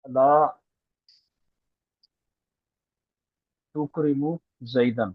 ला तुकरिमु जैदन।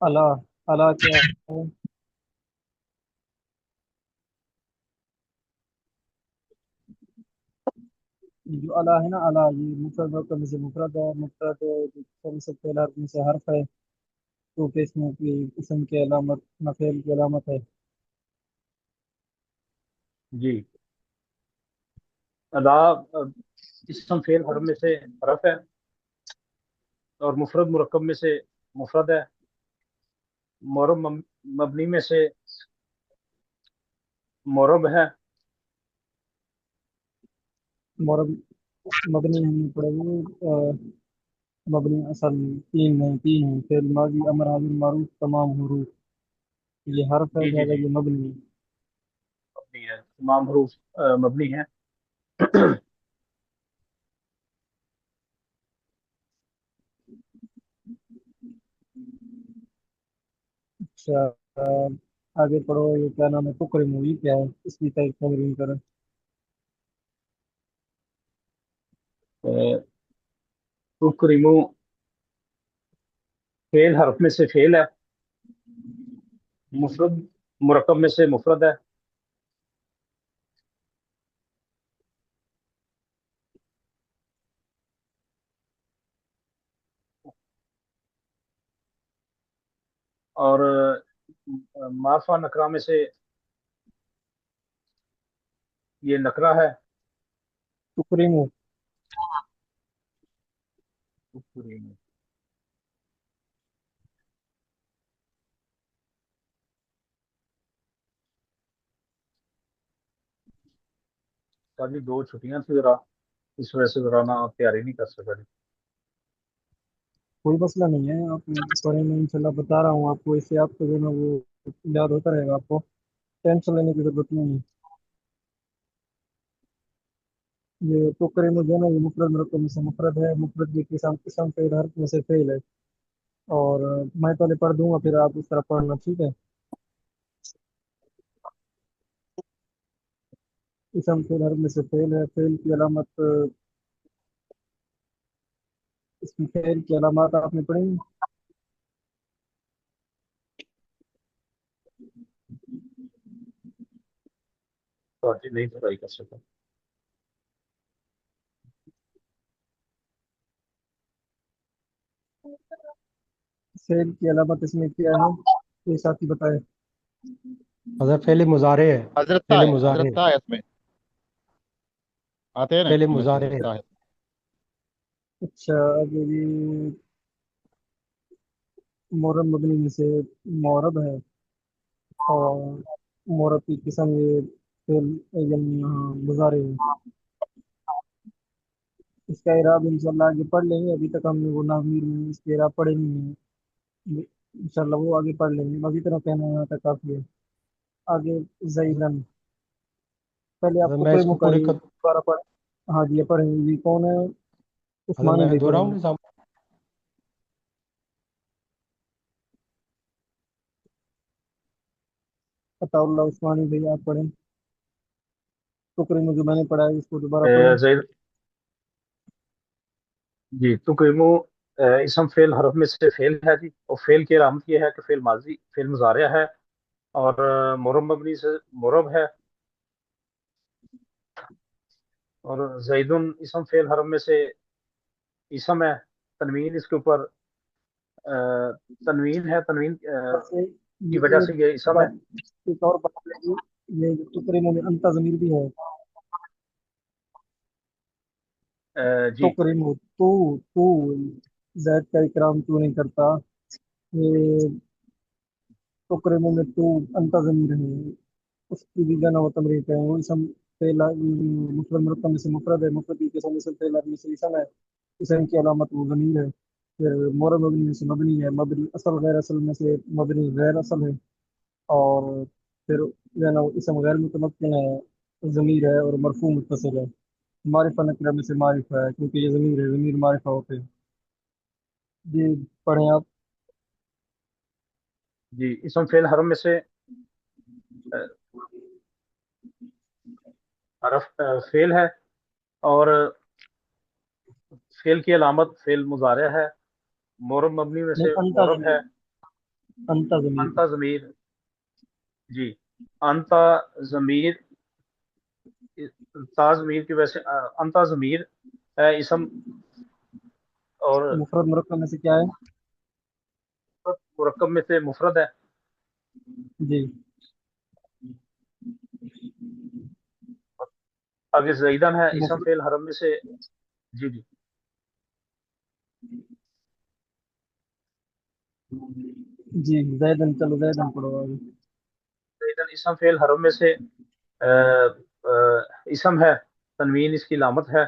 अला। अला क्या है? ये जो अला है ना, अला ये मुफरद रकम में से मुफरद है। मुफरद सबसे पहला हर्फ में से हर्फ है, तो कि इसमें कोई इसम की अलामत ना फेल की अलामत है। जी। अला इसम फेल हरफ में से हरफ है, और मुफरद मुरक्कब में से मुफरद है। मोरब मबनी में से मोरब है। मोरब मबनी हमने पढ़ेंगे। मबनी असल तीन है, तीन है। फेल माजी अमर हाजिर मारूफ तमाम हुरूफ। ये हर्फ है, जी जी लिहाजा जी। ये मबनी है। मबनी है, तमाम हरूफ मबनी है। अच्छा, आगे पढ़ो। ये क्या नाम है? टुकड़ी मूवी क्या है? इसकी टाइप तमरीन करें। तुकरिमु फेल हरफ में से फेल है, मुफरद मुरक्कब में से मुफरद है। और मार्फा नकरा में से ये नकरा है। टुकड़ी मूव। तुकरिमु सारी दो छुट्टियां थी जरा, इस वजह से जरा ना तैयारी नहीं कर सका। कोई मसला नहीं है, आप पढ़े। मैं इंशाल्लाह बता रहा हूँ आपको, इससे आपको जो है ना वो याद होता रहेगा आपको। टेंशन लेने की जरूरत नहीं है। ये टुकड़ी में जो है ना, ये मुफरद मुरक्कब में से मुफरद है। मुफरद की किस्म किस्म फेल हर्फ में से फेल है। और मैं पहले पढ़ दूंगा, फिर आप उस तरह पढ़ना, ठीक है? किस्म फेल हर्फ में से फेल है। फेल की अलामत, इसकी फेल की अलामत आपने पढ़ी। तो नहीं पढ़ाई कर सका। फेल की अलामत इसमें क्या है? ये साथी बताए। हज़रत फेल मुजारे है। हजरत ता फेल है, हजरत मुजारे। ता है इसमें। आते हैं ना फेल इसमें से मुजारे। ता है। अच्छा, अभी ये मोरब मबनी में से मोरब है। और मोरब की किस्म ये फेल यानी यहाँ मुजारे है। इसका इराब इंशाल्लाह आगे पढ़ लेंगे। अभी तक हमने वो नामीर में इसके इराब पढ़े नहीं है। इंशाल्लाह वो आगे पढ़ लेंगे। बस इतना कहना है, यहाँ तक काफी है। आगे जैदन। पहले आप हज़रत मैं टुकड़े इसको पूरी मुकाई कर। दोबारा पढ़। हाँ जी, ये पढ़ेंगे। ये कौन है? हज़रत उस्मानी मैं भाई दोहराऊँ पढ़ेंगे। निज़ाम। अताउल्लाह उस्मानी भाई आप पढ़ें। टुकड़े में जो मैंने पढ़ा है इसको दोबारा पढ़ें। जैद जी। तुकरिमु इसम फेल हरफ में से फेल है जी, और फेल की अलामत ये है कि फेल माजी फेल मुजारिया है, और मुरब मबनी से मुरब है। और जैदुन इसम फेल हरफ में से इसम है, तनवीन इसके ऊपर अ, तनवीन है, तनवीन बस की ये वजह से ये इसम है। एक और बात है जी, ये टुकड़े में अंता ज़मीर भी है। जी। टुकड़े में तू जैद का इकराम क्यों नहीं करता? ये टुकड़े में तू अंता ज़मीर है। उसकी भी जाना वो तमरीन है। वो इसम पहला मुफरद मुरक्कब में से मुफरद है। मुफरद की किस्म इसम पहला में से इसम है। इसम की अलामत वो ज़मीर है। फिर मोरब मबनी में से मबनी है। मबनी असल गैर असल में से मबनी गैर असल है। और फिर जो है ना वो इसम गैर मुतमक्किन है, ज़मीर है और मरफू मुत्तसिल है। मारिफा नकरा में से मारिफा है, क्योंकि ये ज़मीर है। ज़मीर मारिफा होते हैं। जी, पढ़ें आप। जी, इसम फेल हरफ में से حرف فعل ہے، اور فعل کی علامت فعل مضارع ہے، مورب مبنی میں نہیں، سے انتا مورب ہے، ضمیر، انتا ضمیر. انتا ضمیر. جی، انتا ضمیر، تا ضمیر کی وجہ سے انتا ضمیر ہے اسم، اور مفرد مرکب میں سے کیا ہے؟ مرکب میں سے مفرد ہے. جی. آگے زیدن ہے اسم مفرد. فعل حرم میں سے. جی جی. جی زیدن، چلو زیدن پڑھو آگے. زیدن اسم فعل حرم میں سے اسم ہے، تنوین اس کی علامت ہے،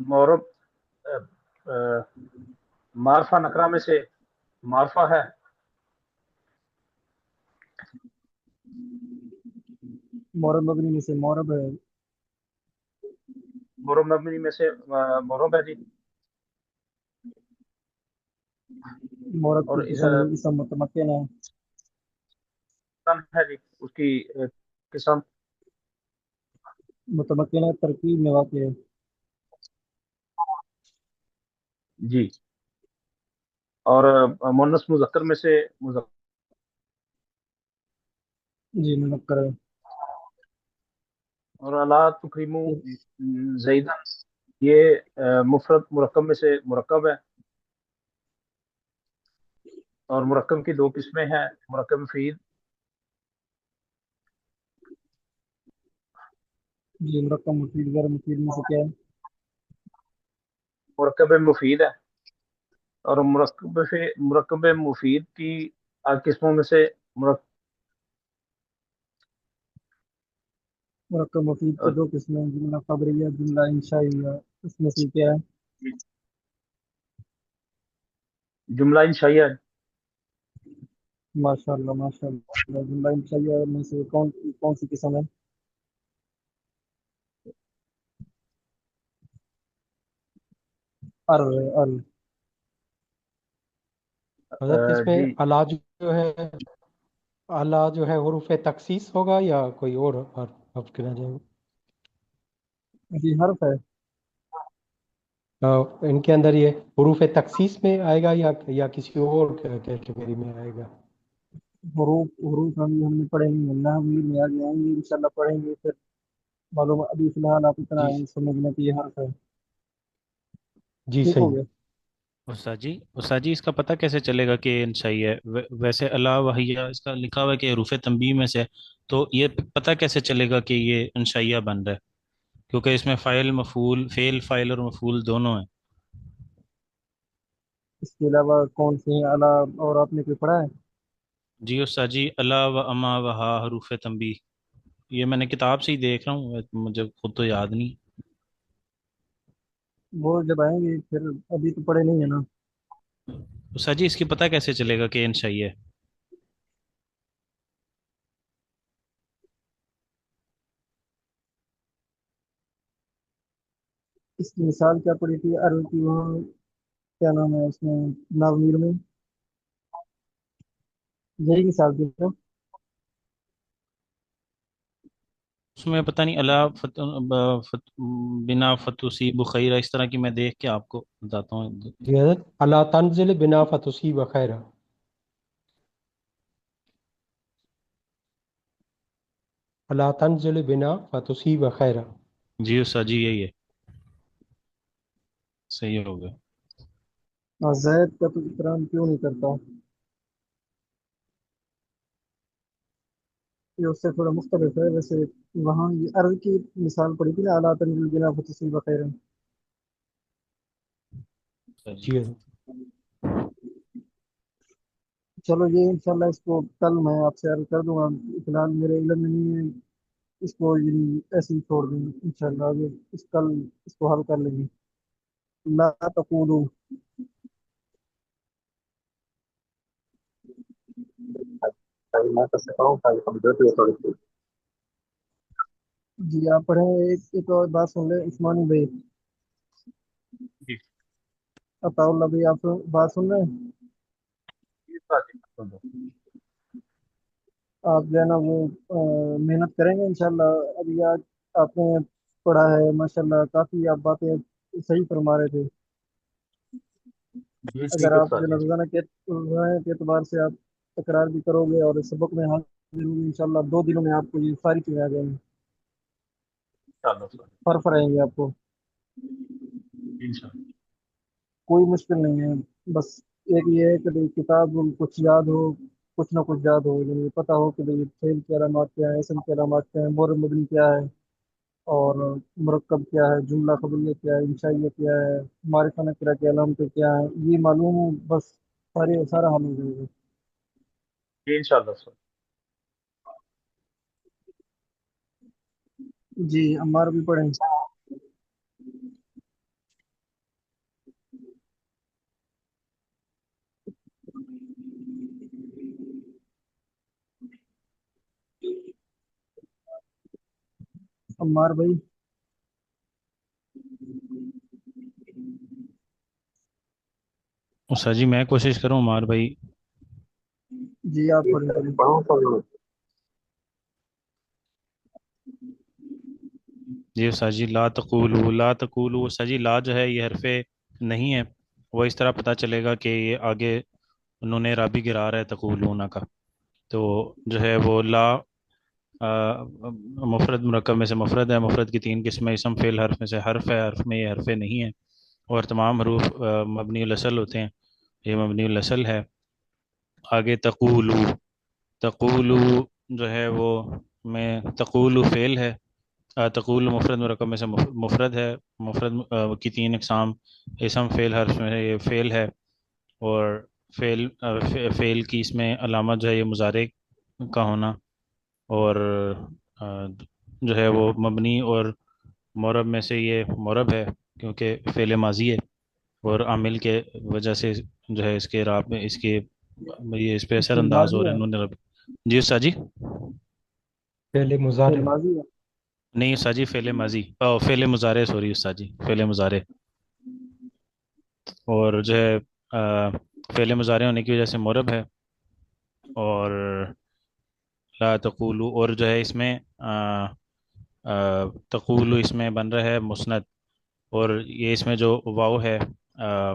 مورب معرفہ نکرہ میں سے معرفہ ہے، مورب مبنی میں سے مورب ہے. مورب مبنی میں سے مورب ہے. جی. مورب اور کی قسم اسم متمکن ہے. اسم ہے جی اس کی قسم. متمکن ہے، ترکیب میں واقع ہے. جی. اور مؤنث مذکر میں سے مذکر. جی منکر ہے. اور اللہ تکریمو زیدن، یہ مفرد مرکب میں سے مرکب ہے، اور مرکب کی دو قسمیں ہیں، مرکب مفید. جی مرکب مفید غیر مفید میں سے کیا ہے؟ مرکب مفید ہے، اور مرکب مفید کی قسموں میں سے مرکب مفید کی دو قسمیں ہیں، جملہ خبریہ، جملہ انشائیہ. اس میں سے کیا ہے؟ جملہ انشائیہ. ماشاء اللہ ماشاء اللہ. جملہ انشائیہ میں سے کون سی قسم ہے؟ ار ہے، ار. حضرت اس میں جی. الا جو ہے، الا جو ہے حروف تخصیص ہوگا یا کوئی اور حرف گنا جائے گا؟ جی حرف ہے. ان کے اندر یہ حروف تخصیص میں آئے گا یا کسی اور کیٹیگری میں آئے گا؟ حروف ہم نے پڑھے نہیں ہیں، نحوی میں آگے آئیں گے انشاءاللہ پڑھیں گے پھر معلوم. ابھی فی الحال آپ اتنا جی سمجھنا کہ یہ حرف ہے. جی ٹھیک ہو صحیح. گیا. استاد جی اس کا پتہ کیسے چلے گا کہ یہ انشائی ہے؟ ویسے الا وحیہ اس کا لکھا ہوا ہے کہ حروف تنبیہ میں سے، تو یہ پتہ کیسے چلے گا کہ یہ انشائیہ بن رہا ہے؟ کیونکہ اس میں فاعل مفعول، فعل فاعل اور مفعول دونوں ہیں. اس کے علاوہ کون سے ہیں اعلیٰ؟ اور آپ نے کوئی پڑھا ہے؟ جی استاد جی، الا و اما و ہا حروف تنبیہ، یہ میں نے کتاب سے ہی دیکھ رہا ہوں، مجھے خود تو یاد نہیں. وہ جب آئیں گے پھر، ابھی تو پڑھے نہیں ہے نا. استاد جی اس کی پتہ کیسے چلے گا کہ یہ انشائیہ ہے؟ اس کی مثال کیا پڑی تھی ارو کی وہاں؟ کیا نام ہے اس میں؟ ناظمیر میں یہی مثال تھی نا. اس میں پتہ نہیں الا بنا فتوسی بخیر، اس طرح کی میں دیکھ کے آپ کو بتاتا ہوں. جی حضرت، اللہ تنزل بنا فتصیب خیر. اللہ تنزل بنا فتصیب خیر. جی استاد جی یہی ہے، صحیح ہو گیا. زید کا تو اکرام کیوں نہیں کرتا؟ یہ اس سے تھوڑا مختلف ہے ویسے. وہاں یہ ارض کی مثال پڑی تھی نا، اعلیٰ تنزل بنا فتصیب خیر. استاد جی جی حضرت. چلو یہ انشاءاللہ اس کو کل میں آپ سے عرض کر دوں گا. فی الحال میرے علم میں نہیں ہے. اس کو یعنی ایسے ہی چھوڑ دیں انشاءاللہ. آگے کل اس کو حل کر لیں گے. لا تقولوا. میں تو سکھاؤں کمزوری ہے تھوڑی سی. جی آپ پڑھیں. ایک اور بات سن لیں عثمانی بھائی، جی. عطا اللہ بھائی، آپ بات سن رہے ہیں؟ آپ جو ہے نا وہ محنت کریں گے انشاءاللہ. ابھی آج آپ نے پڑھا ہے ماشاءاللہ، کافی آپ باتیں صحیح فرما رہے تھے۔ جی اگر ٹھیک ہے آپ استاد جو جی، روزانہ کے اعتبار سے آپ تکرار بھی کرو گے اور سبق میں حاضر ہوں گے، انشاءاللہ 2 دنوں میں آپ کو یہ ساری چیزیں آ جائیں گی، انشاءاللہ استاد فرق رہیں گے آپ کو، جی، انشاءاللہ کوئی مشکل نہیں ہے۔ بس ایک یہ ہے کہ بھئی کتاب کچھ یاد ہو، کچھ نہ کچھ یاد ہو، یعنی پتہ ہو کہ بھئی فعل کی علامات کیا ہیں، اسم کی علامات کیا ہیں، مور مبنی کیا ہے، اور مرکب کیا ہے، جملہ خبریہ کیا ہے، انشائیہ کیا ہے، معرفہ نکرہ کی علامتیں کیا ہیں، یہ معلوم ہو، بس سارا حل ہو جائے گا۔ جی، انشاءاللہ استاد جی عمار بھی پڑھیں۔ عمار بھائی، استاد جی میں کوشش کروں عمار بھائی. جی آپ پڑھیں۔ جی استاد جی، لا تقولو استاد جی، لا جو ہے یہ حرف نہیں ہے، وہ اس طرح پتہ چلے گا کہ یہ آگے انہوں نے رابی گرا رہا ہے تقولون کا، تو جو ہے وہ لا مفرد مرکب میں سے مفرد ہے، مفرد کی 3 قسمیں، اسم فعل حرف میں سے حرف ہے، حرف میں یہ حرف نہیں ہے، اور تمام حروف مبنی الاصل ہوتے ہیں، یہ مبنی الاصل ہے. آگے تقولو جو ہے وہ میں تقولو فعل ہے، تقول مفرد مرکب میں سے مفرد ہے، مفرد کی 3 اقسام، اسم فعل حرف میں یہ فعل ہے، اور فعل کی اس میں علامت جو ہے یہ مضارع کا ہونا، اور آ، جو ہے وہ مبنی اور معرب میں سے یہ معرب ہے کیونکہ فعل ماضی ہے، اور عامل کے وجہ سے جو ہے اس کے راب میں اس کے یہ اس پہ اثر فعل انداز ہو ماضی رہے ہے، ہیں انہوں نے جی استاد جی. فعل فعل مضارع. ماضی ہے۔ نہیں استاد جی، فعل ماضی فعل مضارع، سوری استاد جی، فعل مضارع، اور جو ہے فعل مضارع ہونے کی وجہ سے معرب ہے، اور لا تقولو، اور جو ہے اس میں تقولو اس میں بن رہا ہے مسند، اور یہ اس میں جو واو ہے، آ،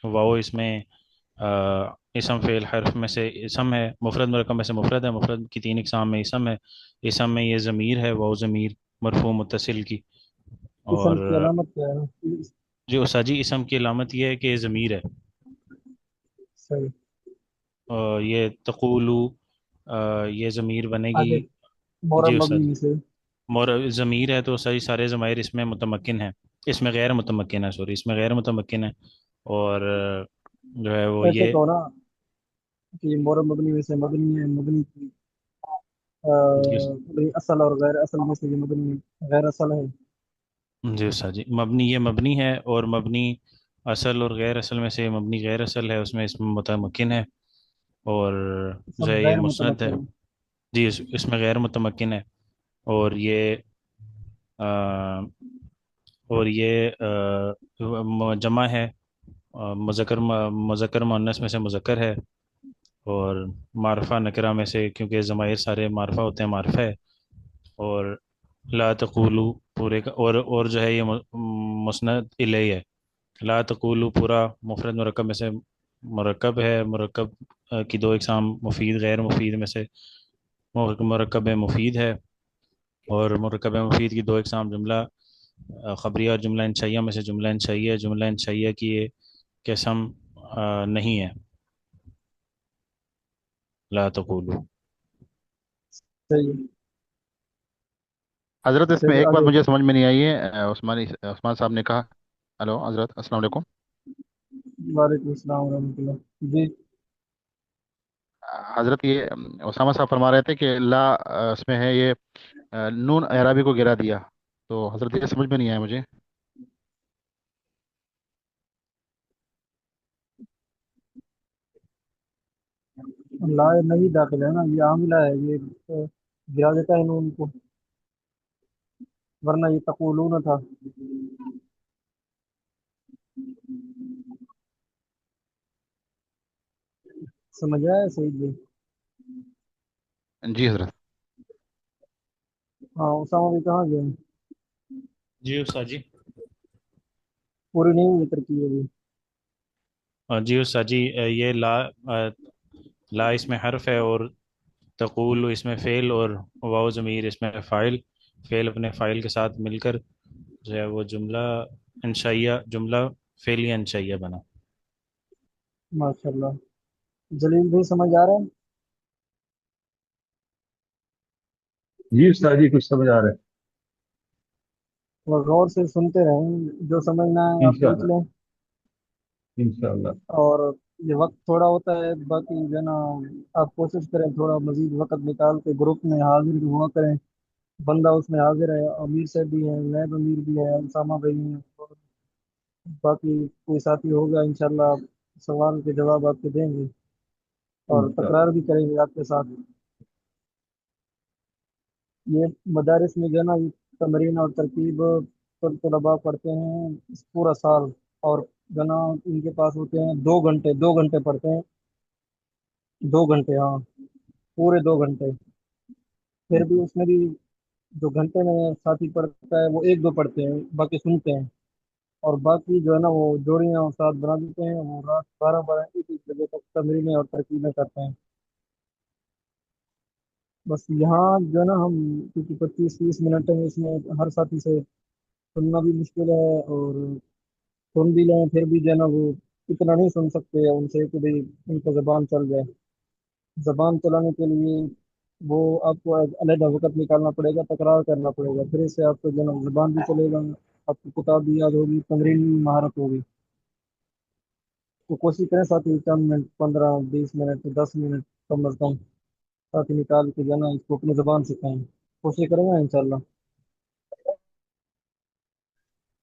واو اس میں آ، اسم فعل حرف میں سے اسم ہے، مفرد مرکب میں سے مفرد ہے، مفرد کی 3 اقسام میں اسم ہے، اسم میں یہ ضمیر ہے، واو ضمیر مرفوع متصل کی، اور اسم کی علامت کیا ہے؟ جو استاد جی اسم کی علامت یہ ہے کہ یہ ضمیر ہے، صحیح۔ یہ تقولو یہ ضمیر بنے گی. آگے مورب جی استاد مبنی جی، میں سے ضمیر ہے تو صحیح سارے ضمائر اس میں متمکن ہیں، اس میں غیر متمکن ہے، سوری اس میں غیر متمکن ہے، اور جو ہے وہ ایسے یہ کہو نا کہ مورب مبنی میں سے مبنی ہے، مبنی کی جی بھئی اصل اور غیر اصل میں سے یہ مبنی غیر اصل ہے۔ جی استاد جی، مبنی یہ مبنی ہے، اور مبنی اصل اور غیر اصل میں سے مبنی غیر اصل ہے، اس میں متمکن ہے، اور جو سب ہے یہ غیر مسند ہے. متمکن ہے۔ جی اس میں غیر متمکن ہے، اور یہ اور یہ جمع ہے، مذکر مؤنث میں سے مذکر ہے، اور معرفہ نکرہ میں سے، کیونکہ ضمائر سارے معرفہ ہوتے ہیں، معرفہ ہے، اور لا تقولو پورے کا، اور جو ہے یہ مسند الیہ ہے. لا تقولو پورا مفرد مرکب میں سے مرکب ہے، مرکب کی 2 اقسام، مفید غیر مفید میں سے مرکب مفید ہے، اور مرکب مفید کی 2 اقسام، جملہ خبریہ اور جملہ انشائیہ میں سے جملہ انشائیہ، جملہ انشائیہ کی یہ قسم نہیں ہے. لا تقولو. صحیح۔ حضرت اس میں پھر ایک بات آگے مجھے سمجھ میں نہیں آئی ہے، عثمان صاحب نے کہا، ہلو حضرت السلام علیکم. وعلیکم السلام ورحمۃ اللہ۔ جی حضرت یہ اسامہ صاحب فرما رہے تھے کہ لا اس میں ہے یہ نون اعرابی کو گرا دیا، تو حضرت یہ سمجھ میں نہیں آیا مجھے. لا نہیں داخل ہے نا، یہ عاملہ ہے، یہ گرا دیتا ہے نون کو، ورنہ یہ تقولون تھا۔ سمجھ آیا سعید بھائی؟ جی حضرت. ہاں اسامہ بھی کہاں گئے؟ जी उस्ताद जी। पूरी नहीं हुई तरकीब अभी। जी उस्ताद जी, ये ला इसमें हर्फ है, और तक़ूल इसमें फ़ेल, और वाव ज़मीर इसमें फ़ाइल। फ़ेल अपने फ़ाइल के साथ मिलकर जो है वो जुमला इंशाइया, जुमला फ़ेलिया इंशाइया बना। माशाल्लाह। जलील भाई समझ आ रहा है? जी उस्ताद जी, कुछ समझ आ रहा है। और गौर से सुनते रहें, जो समझना है आप पूछ इंशाल्लाह। लें। इंशाल्लाह। और ये वक्त थोड़ा होता है, बाकी जो है ना, आप कोशिश करें थोड़ा मजीद वक्त निकाल के ग्रुप में हाजिर हुआ करें। बंदा उसमें हाजिर है, अमीर साहब भी है, नैब अमीर भी है, उसामा भाई हैं, और बाकी कोई साथी होगा इंशाल्लाह, सवाल के जवाब आपके देंगे और इंशाल्लाह। तकरार भी करेंगे आपके साथ। ये मदारिस में जो है ना, ये तमरीन और तरकीब तलबा पढ़ते हैं इस पूरा साल। और जो है ना, इनके पास होते हैं 2 घंटे, 2 घंटे पढ़ते हैं। 2 घंटे, हाँ, पूरे 2 घंटे। फिर भी उसमें भी जो घंटे में साथी पढ़ता है वो एक दो पढ़ते हैं, बाकी सुनते हैं। और बाकी जो है ना, वो जोड़ियाँ और साथ बना देते हैं। वो रात 12 12 1 1 बजे तक तमरीनें और तरकीबें करते हैं। बस यहाँ जो है ना, हम क्योंकि 25 30 मिनट है इसमें, हर साथी से सुनना भी मुश्किल है, और सुन भी लें फिर भी जो है ना, वो इतना नहीं सुन सकते उनसे कि भाई उनका जबान चल जाए। जबान चलाने के लिए वो आपको अलग वक्त निकालना पड़ेगा, तकरार करना पड़ेगा, फिर इससे आपको जो है ना जबान भी चलेगा, आपको किताब भी याद होगी, तमरीन भी महारत होगी। तो कोशिश करें साथी, चंद मिनट, 15 20 मिनट, 10 मिनट कम अज कम साथी निकाल के जो है ना इसको अपनी जबान सिखाएं। कोशिश करेंगे इंशाल्लाह।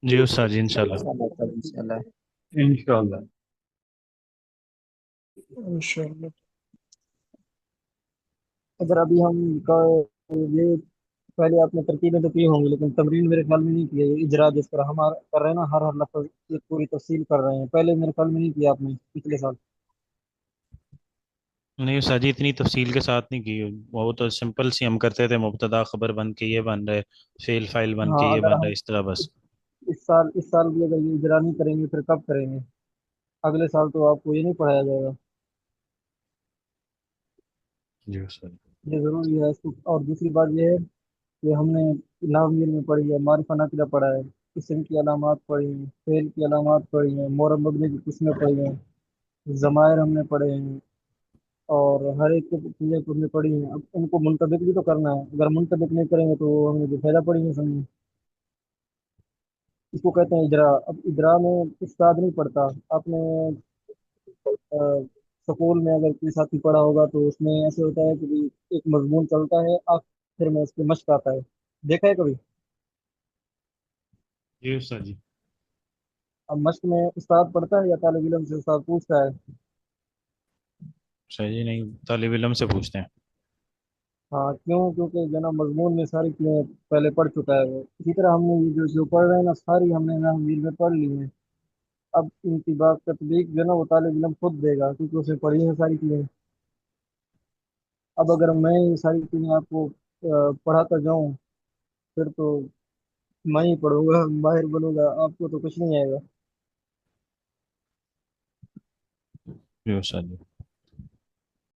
जी उस्ताद जी इंशाल्लाह। इंशाल्लाह। इंशाल्लाह। इंशाल्लाह। अगर अभी हम ये पहले आपने तरकीबें तो की होंगी, लेकिन तमरीन मेरे ख्याल में नहीं की है। ये इजरा जिस तरह हम कर रहे हैं ना, हर हर लफ्ज की पूरी तफसील कर रहे हैं, पहले मेरे ख्याल में नहीं किया आपने पिछले साल। नहीं उस्ताद जी, इतनी तफसील के साथ नहीं की। वो तो सिंपल सी हम करते थे, मुब्तदा खबर बन के ये बन रहे, फेल फाइल बन हाँ, के ये अगर बन रहा है, हम इस तरह बस। इस साल भी अगर ये इजरा नहीं करेंगे फिर कब करेंगे? अगले साल तो आपको ये नहीं पढ़ाया जाएगा। जी उस्ताद। ये जरूरी है इसको। और दूसरी बात ये है कि हमने नामीर में पढ़ी है, मारिफा नाकिरा पढ़ा है, इसम की अलामात पढ़ी हैं, फेल की अलामात पढ़ी हैं, मोरब मबनी की किस्में पढ़ी हैं, ज़मायर हमने पढ़े हैं, और हर एक की चीज़ें तो हमने पढ़ी हैं। अब उनको मुंतबिक भी तो करना है। अगर मुंतबिक नहीं करेंगे तो हमने जो फायदा पड़ी है समझे। इसको कहते हैं इजरा। अब इजरा में उस्ताद नहीं पढ़ता। आपने स्कूल में अगर कोई साथी पढ़ा होगा तो उसमें ऐसे होता है कि भी एक मजमून चलता है, आखिर में उसके मश्क आता है। देखा है कभी? जी उस्ताद जी। अब मश्क में उस्ताद पढ़ता है या तालिब इल्म से उस्ताद पूछता है? सही नहीं, तालिब इल्म से पूछते हैं। हाँ, क्यों? क्योंकि जो ना मजमून में सारी चीज़ें पहले पढ़ चुका है वो। इसी तरह हमने ये जो जो पढ़ रहे हैं ना, सारी हमने ना मीर में पढ़ ली है। अब इनकी बात तत्वीक जो है ना, वो तालिब इल्म खुद देगा, क्योंकि उसने पढ़ी है सारी चीज़ें। अब अगर मैं ये सारी चीज़ें आपको पढ़ाता जाऊँ, फिर तो मैं ही पढ़ूंगा, माहिर बनूंगा, आपको तो कुछ नहीं आएगा। जी उस्ताद जी।